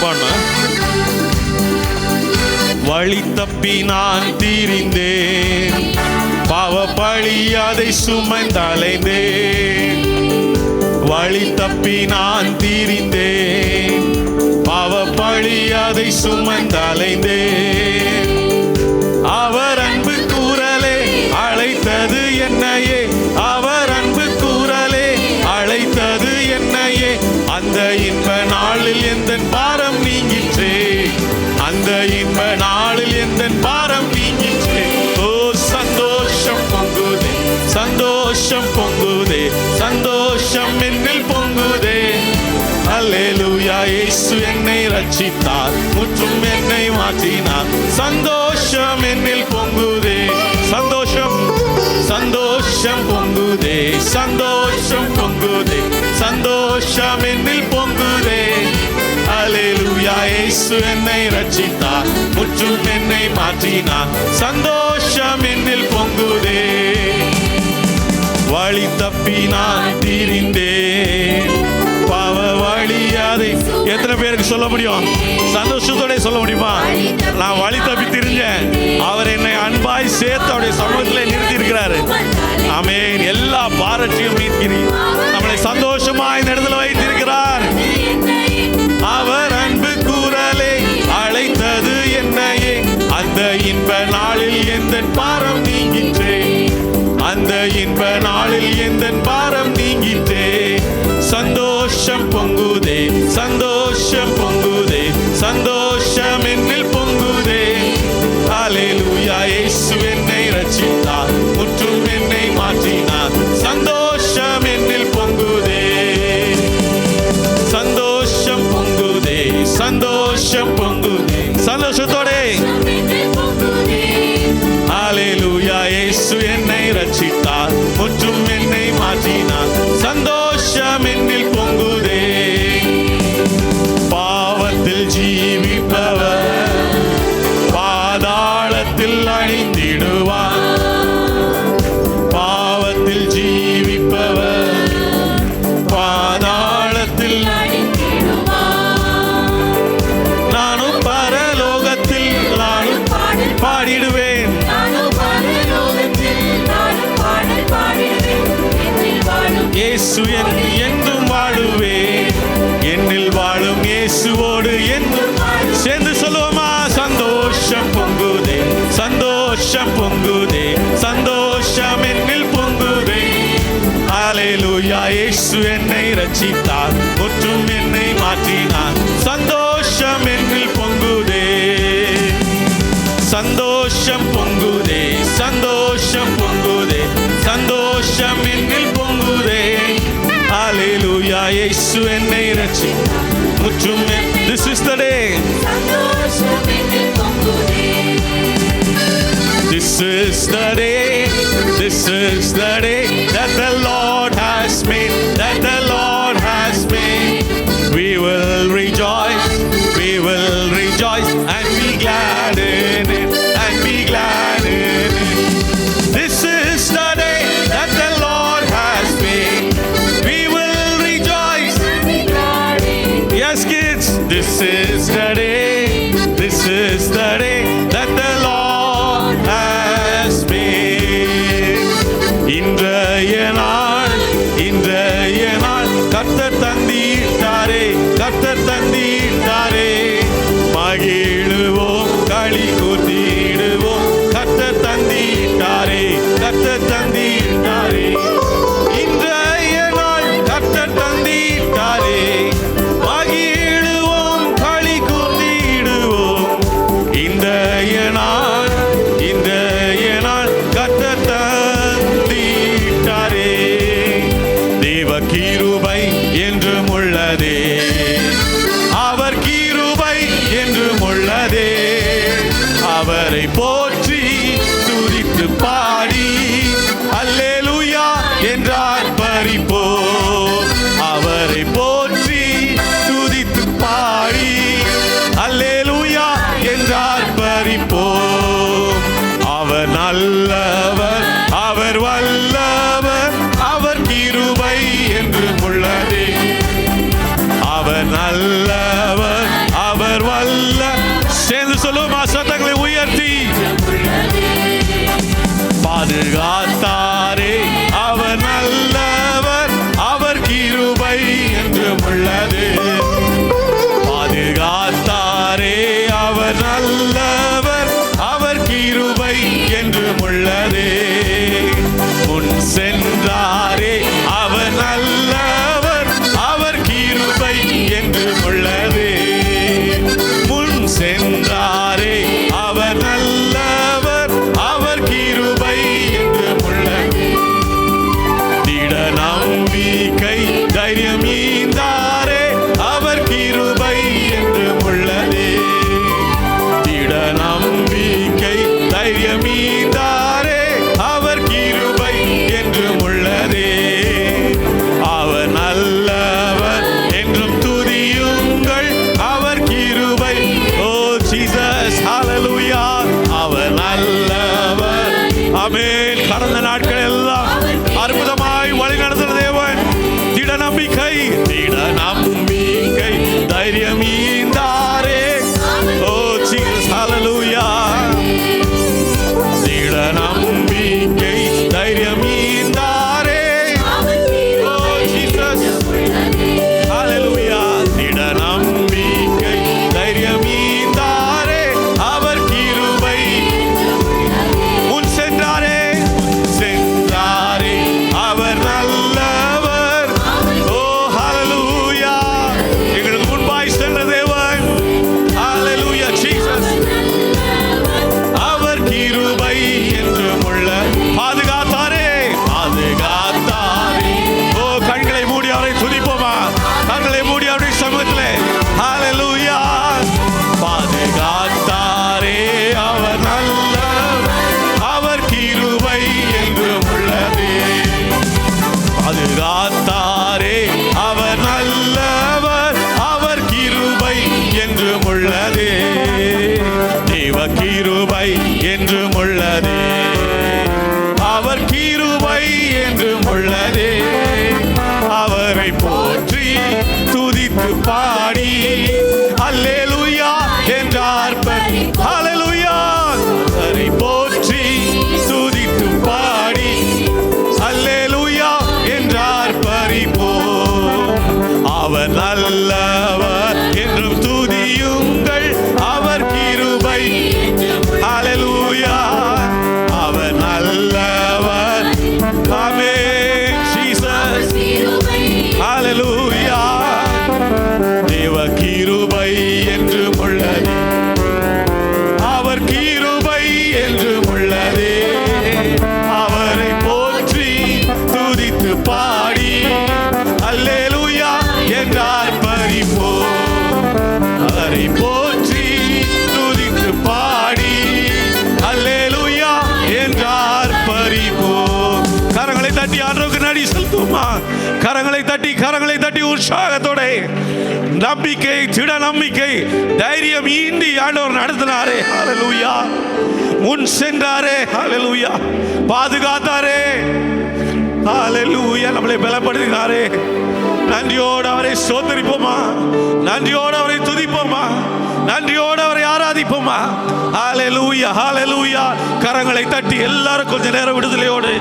பாடணும். வழி தப்பி நான் தீரிந்தேன், பாவ பழி அதை சுமந்தலைந்தேன். வழி தப்பி நான் தீரிந்தேன், பாவ பழி அதை சுமந்தலைந்தேன். அவர் அன்பு கூறலே அழைத்தது என்னையே, அவர் அன்பு கூறலே அழைத்தது என்னையே. அந்த இன்ப நாளில் எந்தன் பாரம் நீங்கிற்றே, அந்த இன்ப நாளில் எந்தன் பாரம் நீங்கிற்றே. ஓ சந்தோஷம் பொங்குதே, சந்தோஷம் பொங்குதே, சந்தோஷம் என்னில் பொங்குதே. அல்லேலூயா, இயேசு என்னை ரட்சித்தார், முற்றும் என்னை மாற்றினார். சந்தோஷம் என்னில் பொங்குதே, சந்தோஷம் சந்தோஷம் பொங்குதே, சந்தோஷம் பொங்குதே, சந்தோஷம் என்னில் பொங்குதே. அல்லேலூயா, இயேசு என்னை ரட்சித்தார், முற்றும் என்னை மாற்றினார். சந்தோஷம் என்னில் பொங்குதே. வழி தப்பி நான் தீரிந்தேன், பாவ வழி அதை எத்தனை பேருக்கு சொல்ல முடியும்? சந்தோஷத்தோட சொல்ல முடியுமா? நான் வழி தப்பி திரிஞ்சேன், அவர் என்னை அன்பாய் சேர்த்து அவருடைய சமூகத்தில் நிறுத்தி இருக்கிறாரு. ஆமென். எல்லா பாரத்தையும் நீக்கிறீர், நம்மளை சந்தோஷமாய் இந்த இடத்துல வைத்திருக்கிறார். அவர் அன்பு கூறலே அழைத்தது என்னையே, அந்த இன்ப நாளில் எந்தன் பாரம் நீங்கிற்றே, அந்த இன்ப நாளில் எந்தன் பாரம் நீங்கிற்றே. சந்தோஷம் பொங்குதே, சந்தோஷம் பொங்குதே, சந்தோஷம் என்னில் பொங்குதே. அல்லேலூயா, இயேசு என்னை ரட்சித்தார், முற்றும் என்னை மாற்றினார். சந்தோஷம் என்னில் பொங்குதே, சந்தோஷம் பொங்குதே, சந்தோஷம் பொங்குதே, சந்தோஷத்தோட. அல்லேலூயா, இயேசு என்னை ரட்சித்தார், முற்றும் என்னை மாற்றினார். சந்தோஷம் என்னில் பொங்குதே. பாவத்தில் ஜீவிப்பவர் பாதாளத்தில் அழிந்திடுவார், பாவத்தில் ஜீவிப்பவர் பாதாளத்தில் நானும் பரலோகத்தில் நானும் பாடிடுவேன். இயேசு என்றும் வாழுவேன், என்னில் வாழும் இயேசுவோடு என்றும் சேர்ந்து சொல்லுவோமா? சந்தோஷம் பொங்குதே, சந்தோஷம் பொங்குதே, சந்தோஷம் என்னில் பொங்குதே. அல்லேலூயா, இயேசு என்னை ரட்சித்தார், முற்றும் என்னை மாற்றினார். சந்தோஷம் என்னில் பொங்குதே, சந்தோஷம் பொங்குதே, சந்தோஷம் பொங்குதே, சந்தோஷம் என்னில் பொங்குதே. அல்லேலூயா, இயேசு என்னை ரட்சித்தார், முற்றும். This is the day, this is the day, this is the day that the Lord has made, that the Lord has made. We will rejoice, we will rejoice and be glad in it, and be glad in it. This is the day that the Lord has made. We will rejoice and be glad in it. Yes kids, this is the day, this is the day that the Lord has made. இன்றைய நாள், இன்றைய நாள் கர்த்தர் தந்தீட்டாரே, கர்த்தர் தந்தீட்டாரே. மகிழுவோம், களி கூர்ந்திடுவோம், கர்த்தர் தந்தீட்டாரே, கர்த்தர் தந்தீட்டாரே. இன்றைய நாள் கர்த்தர் தந்தீட்டாரே, மகிழுவோம், களி கூர்ந்திடுவோம். இன்றைய நாள், இன்றைய நாள் கர்த்தர் தந்தீட்டாரே. தேவ கிருபை என்றும் உள்ளதே, அவர் கிருபை என்றும் உள்ளதே. அவரை போற்றி துதித்து பாடி அல்லேலூயா என்றார் பரிப்போம். அவரை போற்றி துதித்து பாடி அல்லேலூயா என்றார் பரிப்போம். அவர் நல்லவர், அவர் வல்லவர், அவர் கிருபை என்றும் உள்ளதே. அவர் நல்லவர், அவர் சொல்லுமா சத்தங்களை உயர்த்தி. பாதுகாத்தாரே அவர் நல்லவர், அவர் கிருபை என்றும் உள்ளது. பாதுகாத்தாரே அவர் நல்லவர், அவர் கிருபை என்றும் உள்ளது. முன் சென்றாரே அவர் நல்லவர், அவர் கிருபை என்றும் உள்ளது. முன் சென்றாரே அவர் நல்லவர், அவர் கிருபை என்றும் உள்ளது. திட நம்பிக்கை தைரியம் ஈந்தாரே அவர் கிருபை என்றும் உள்ளது. திட நம்பிக்கை தைரியம் ஈந்தாரே அவர் கிருபை என்றும் உள்ளது. அவர் நல்லவர் என்றும் துதியுங்கள், அவர் கிருபை. ஓ ஜீசஸ், ஹalleluya. அவர் நல்லவர். ஆமென். கடந்த நாட்கள் எல்லாம் அற்புதமாய் வழி நடத்துகிற தேவன். திட நம்பிக்கை, திட நம்பிக்கை தைரியம் ஈந்தாரே. ஓ ஜீசஸ், ஹalleluya. திட நம்பிக்கை தைரியம் ஈந்தாரே. ஓ ஜீசஸ், ஹalleluya. திட நம்பிக்கை தைரியம் ஈந்தாரே, அவர் கிருபை. முன் சென்றாரே, முன் சென்றாரே அவர் நல்லவர். ஓ ஹalleluya. எங்களுக்கு முன்பாய் சென்ற தேவன். ஹalleluya ஜீசஸ். அவர் கிருபை என்றும் உள்ள. பாதுகாத்தாரே, பாதுகாத்தாரே. ஓ கண்களை மூடி அவரை துதிப்போமா? கண்களை மூடி அவருடைய சமூகத்திலே ஹalleluya. பாதுகாத்தாரே அவர் நல்லவர், அவர் கிருபை என்றும் உள்ளது. பாதுகாத்தாரே அவர் நல்லவர், அவர் கிருபை என்றும் உள்ளது. தேவ கிருபை என்றும் உள்ளது, அவர் கிருபை என்றும் உள்ளது. அவரை போற்றி துதித்து பாடி அல்லேலூயா என்றார். ஹalleluya. அவரை போற்றி துதித்து பாடி அல்லேலூயா என்றார் பரிபோ. அவர் நல்லவர் என்றும் துதியுங்கள், அவர் கிருபை. ஹalleluya. அவர் நல்லவர். Amen Jesus. ஹalleluya. தேவ கிருபை என்றும் உள்ளது, அவர் கிருபை என்றும் உள்ளது. அவரை போற்றி துதித்து பாடி அல்லேலூயா என்றார் பரிபோ. அவரை போற்றி துதித்து பாடி அல்லேலூயா என்றார் பரிபோ. கரங்களை தட்டி ஆண்டவருக்கு நன்றி செலுத்துமா? கரங்களை தட்டி உற்சாகத்தோட நம்பிக்கை, திட நம்பிக்கை தைரியம் ஈண்டி ஆண்டவர் நடத்தினாரே. ஹalleluya. முன் சென்றாரே. ஹalleluya. பாதுகாத்தாரே. ஹalleluya. நம்மளை பலப்படுத்தினாரே. நன்றியோடு அவரை ஸ்தோத்திரிப்போமா? நன்றியோடு அவரை துதிப்போமா? நன்றியோடு அவரை ஆராதிப்போமா? ஹalleluya, ஹalleluya. கரங்களை தட்டி எல்லாரும் கொஞ்ச நேரம் விடுதலையோடு